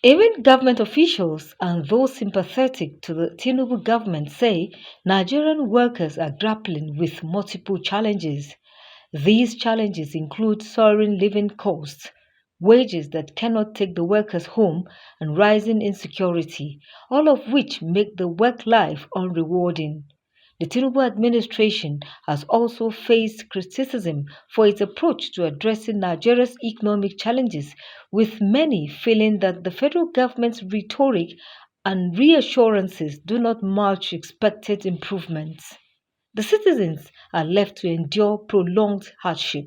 Even government officials and those sympathetic to the Tinubu government say Nigerian workers are grappling with multiple challenges. These challenges include soaring living costs, wages that cannot take the workers home, and rising insecurity, all of which make the work life unrewarding. The Tinubu administration has also faced criticism for its approach to addressing Nigeria's economic challenges, with many feeling that the federal government's rhetoric and reassurances do not match expected improvements. The citizens are left to endure prolonged hardship.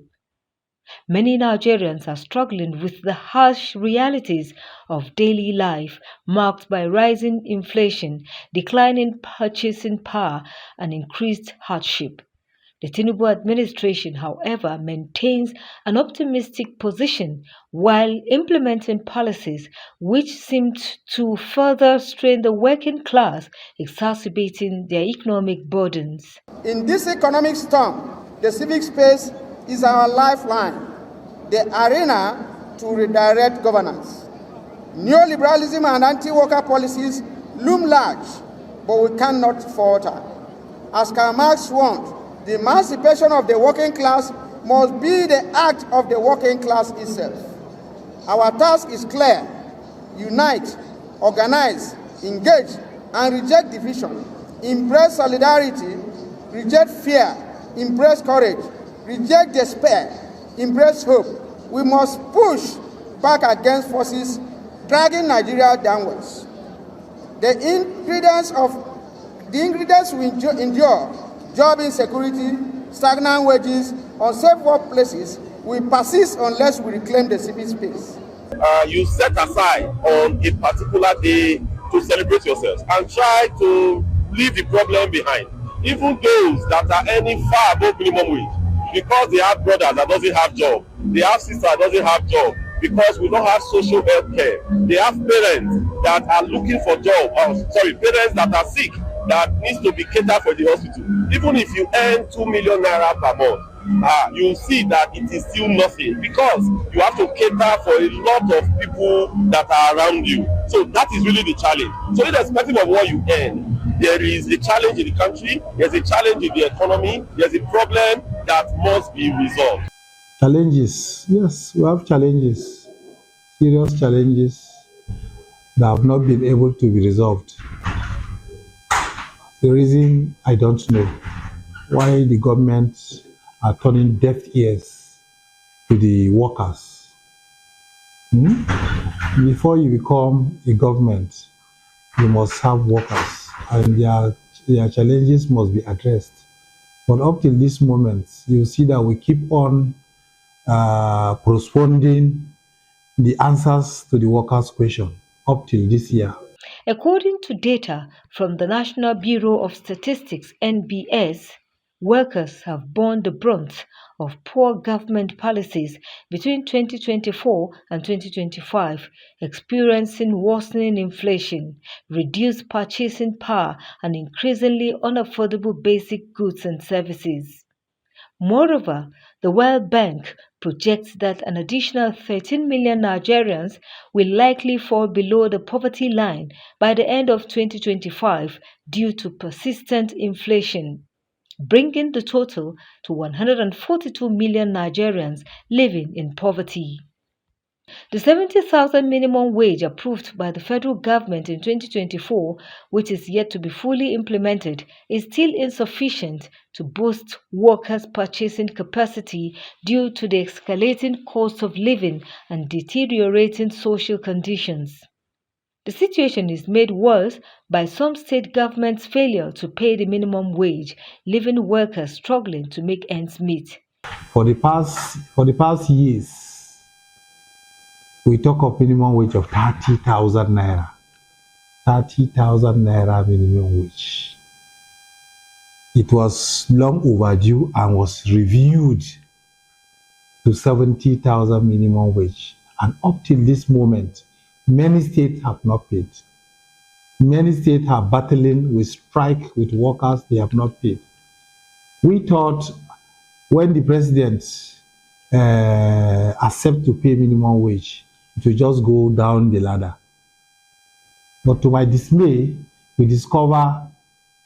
Many Nigerians are struggling with the harsh realities of daily life, marked by rising inflation, declining purchasing power, and increased hardship. The Tinubu administration, however, maintains an optimistic position while implementing policies which seem to further strain the working class, exacerbating their economic burdens. In this economic storm, the civic space is our lifeline, the arena to redirect governance. Neoliberalism and anti-worker policies loom large, but we cannot falter. As Karl Marx warned, the emancipation of the working class must be the act of the working class itself. Our task is clear: unite, organize, engage, and reject division. Embrace solidarity, reject fear, embrace courage, reject despair, embrace hope. We must push back against forces dragging Nigeria downwards. The ingredients we endure: job insecurity, stagnant wages, unsafe workplaces will persist unless we reclaim the civic space. You set aside on a particular day to celebrate yourselves and try to leave the problem behind. Even those that are earning far above minimum wage, because they have brothers that doesn't have job, they have sisters that doesn't have job, because we don't have social health care. They have parents that are looking for job, parents that are sick that needs to be catered for the hospital. Even if you earn 2 million naira per month, you see that it is still nothing, because you have to cater for a lot of people that are around you. So that is really the challenge. So irrespective of what you earn, there is a challenge in the country, there's a challenge in the economy, there's a problem that must be resolved. Challenges, yes, we have challenges, serious challenges that have not been able to be resolved. The reason, I don't know why the government are turning deaf ears to the workers. Before you become a government, you must have workers, and their challenges must be addressed. But up till this moment, you see that we keep on postponing the answers to the workers' question up till this year. According to data from the National Bureau of Statistics (NBS), workers have borne the brunt of poor government policies between 2024 and 2025, experiencing worsening inflation, reduced purchasing power, and increasingly unaffordable basic goods and services. Moreover, the World Bank projects that an additional 13 million Nigerians will likely fall below the poverty line by the end of 2025 due to persistent inflation, bringing the total to 142 million Nigerians living in poverty. The 70,000 minimum wage approved by the federal government in 2024, which is yet to be fully implemented, is still insufficient to boost workers' purchasing capacity due to the escalating cost of living and deteriorating social conditions. The situation is made worse by some state governments' failure to pay the minimum wage, leaving workers struggling to make ends meet. For the past years, we talk of minimum wage of 30,000 naira. 30,000 naira minimum wage. It was long overdue and was reviewed to 70,000 minimum wage. And up till this moment, many states have not paid. Many states are battling with strike with workers, they have not paid. We thought when the president accept to pay minimum wage, to just go down the ladder. But to my dismay, we discover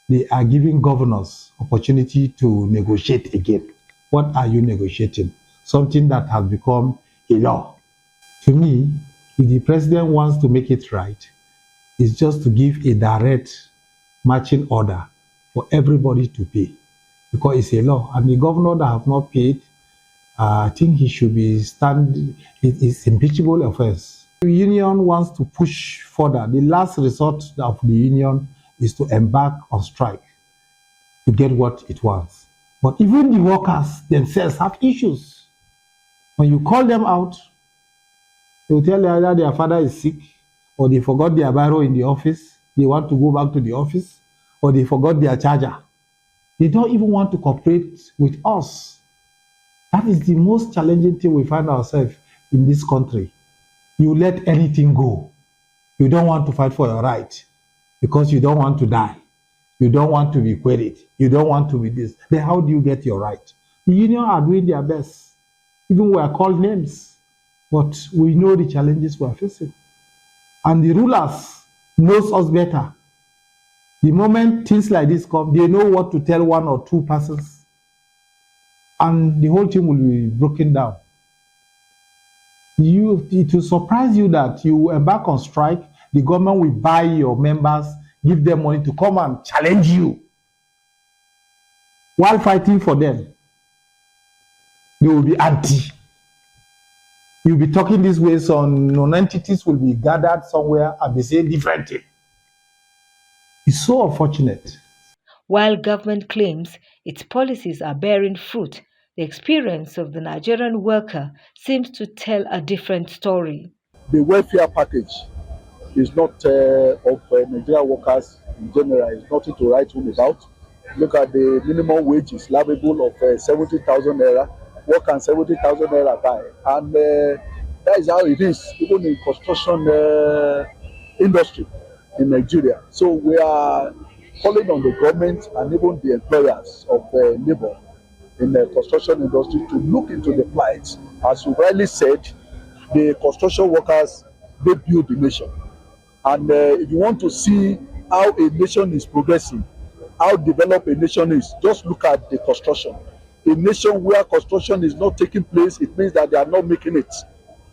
they are giving governors opportunity to negotiate again. What are you negotiating? Something that has become a law. To me, if the president wants to make it right, it's just to give a direct matching order for everybody to pay because it's a law. And the governor that have not paid, I think he should be it's impeachable offense. The union wants to push further. The last resort of the union is to embark on strike to get what it wants. But even the workers themselves have issues. When you call them out, they will tell you either their father is sick, or they forgot their biro in the office, they want to go back to the office, or they forgot their charger. They don't even want to cooperate with us. That is the most challenging thing we find ourselves in this country. You let anything go. You don't want to fight for your right because you don't want to die. You don't want to be queried. You don't want to be this. Then how do you get your right? The union are doing their best. Even we are called names, but we know the challenges we are facing. And the rulers knows us better. The moment things like this come, they know what to tell one or two persons, and the whole thing will be broken down. It will surprise you that you embark on strike, the government will buy your members, give them money to come and challenge you. While fighting for them, they will be anti. You'll be talking this way, some non-entities will be gathered somewhere and be saying different thing. It's so unfortunate. While government claims its policies are bearing fruit, the experience of the Nigerian worker seems to tell a different story. The welfare package is not of Nigerian workers in general. It's nothing to write home about. Look at the minimum wage is livable of 70,000 naira. Work and 70,000 naira buy, and that is how it is even in construction industry in Nigeria. So we are calling on the government and even the employers of labor in the construction industry to look into the plight. As you rightly said, the construction workers, they build the nation, and if you want to see how a nation is progressing, how developed a nation is, just look at the construction. A nation where construction is not taking place, it means that they are not making it.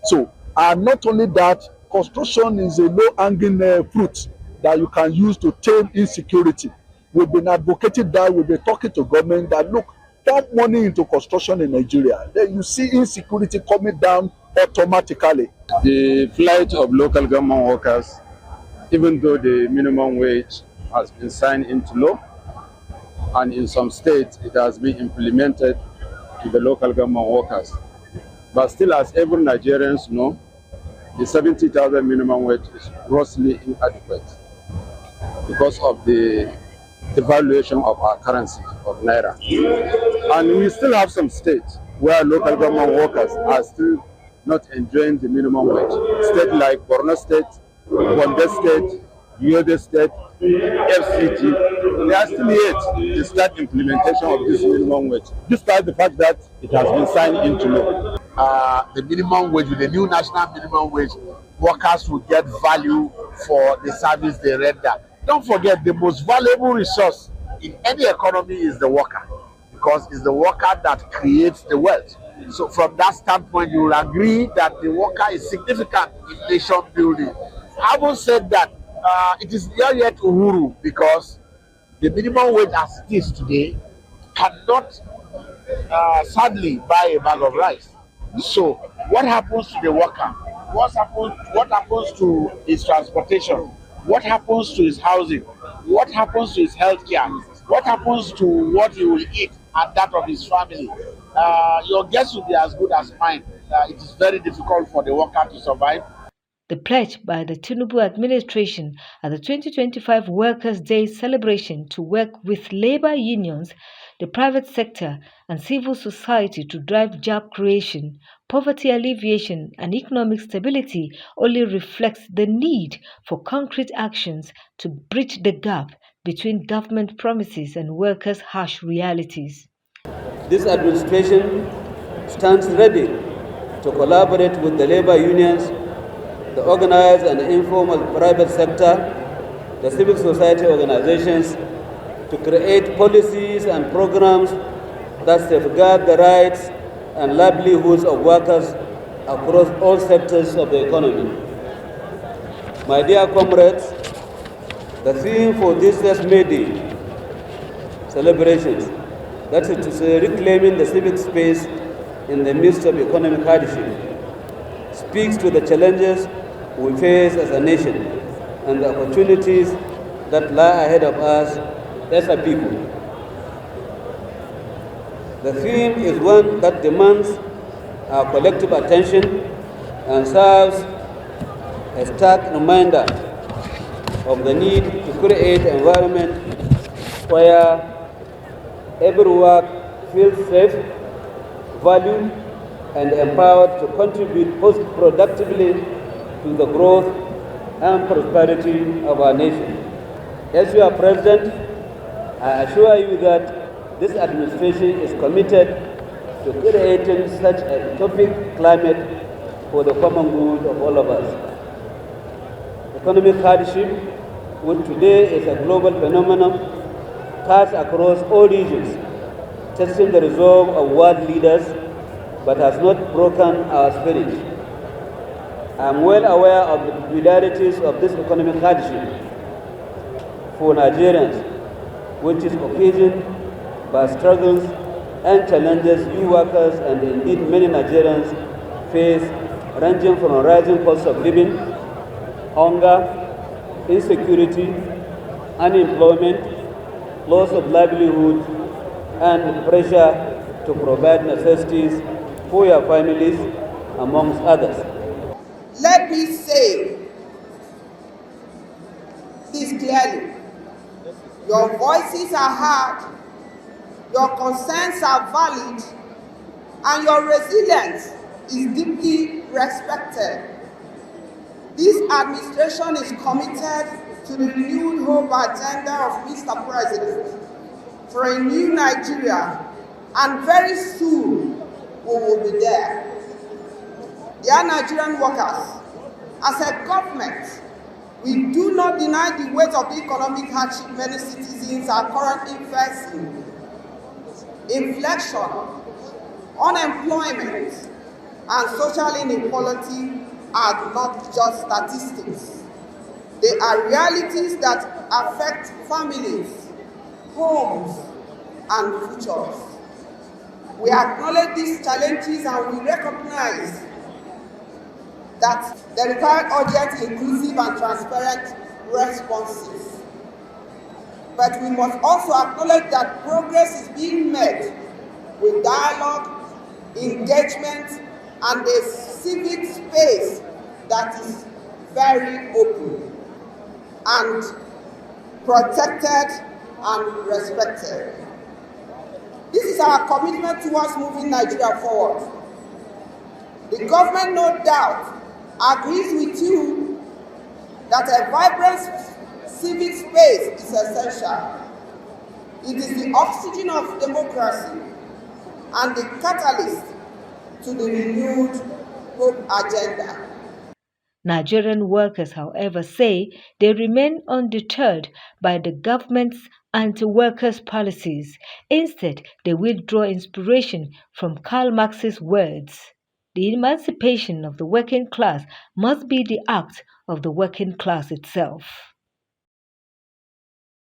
So, and not only that, construction is a low-hanging fruit that you can use to tame insecurity. We've been advocating that, we've been talking to government that, look, pump money into construction in Nigeria. Then you see insecurity coming down automatically. The plight of local government workers, even though the minimum wage has been signed into law, and in some states it has been implemented to the local government workers. But still, as every Nigerians know, the 70,000 minimum wage is grossly inadequate because of the devaluation of our currency, of Naira. And we still have some states where local government workers are still not enjoying the minimum wage. States like Borno State, Gombe State, Yobe State, FCT, they are still yet to start implementation of this minimum wage, despite the fact that it has been signed into law. The minimum wage, with the new national minimum wage, workers will get value for the service they render. Don't forget, the most valuable resource in any economy is the worker, because it's the worker that creates the wealth. So from that standpoint, you will agree that the worker is significant in nation building. Having said that, it is not yet uhuru, because the minimum wage as it is today cannot sadly buy a bag of rice. So what happens to the worker? What happens to his transportation? What happens to his housing? What happens to his health care? What happens to what he will eat and that of his family? Your guess will be as good as mine. It is very difficult for the worker to survive. The pledge by the Tinubu administration at the 2025 Workers' Day celebration to work with labor unions, the private sector, and civil society to drive job creation, poverty alleviation, and economic stability only reflects the need for concrete actions to bridge the gap between government promises and workers' harsh realities. This administration stands ready to collaborate with the labor unions the organized and informal private sector, the civil society organizations, to create policies and programs that safeguard the rights and livelihoods of workers across all sectors of the economy. My dear comrades, the theme for this year's May Day celebrations, that is to say, reclaiming the civic space in the midst of economic hardship, speaks to the challenges we face as a nation and the opportunities that lie ahead of us as a people. The theme is one that demands our collective attention and serves a stark reminder of the need to create an environment where every work feels safe, valued, and empowered to contribute productively to the growth and prosperity of our nation. As your President, I assure you that this administration is committed to creating such a utopic climate for the common good of all of us. Economic hardship, which today is a global phenomenon, cuts across all regions, testing the resolve of world leaders, but has not broken our spirit. I am well aware of the peculiarities of this economic hardship for Nigerians, which is occasioned by struggles and challenges you workers and indeed many Nigerians face, ranging from rising costs of living, hunger, insecurity, unemployment, loss of livelihood, and pressure to provide necessities for your families, amongst others. Let me say this clearly. Your voices are heard, your concerns are valid, and your resilience is deeply respected. This administration is committed to the renewed hope agenda of Mr. President for a new Nigeria, and very soon we will be there. Dear Nigerian workers, as a government, we do not deny the weight of the economic hardship many citizens are currently facing. Inflation, unemployment, and social inequality are not just statistics. They are realities that affect families, homes, and futures. We acknowledge these challenges and we recognize that they require urgent, inclusive, and transparent responses. But we must also acknowledge that progress is being made with dialogue, engagement, and a civic space that is very open and protected and respected. This is our commitment towards moving Nigeria forward. The government, no doubt, agrees with you that a vibrant civic space is essential. It is the oxygen of democracy and the catalyst to the renewed hope agenda. Nigerian workers, however, say they remain undeterred by the government's anti-workers policies. Instead, they will draw inspiration from Karl Marx's words. The emancipation of the working class must be the act of the working class itself.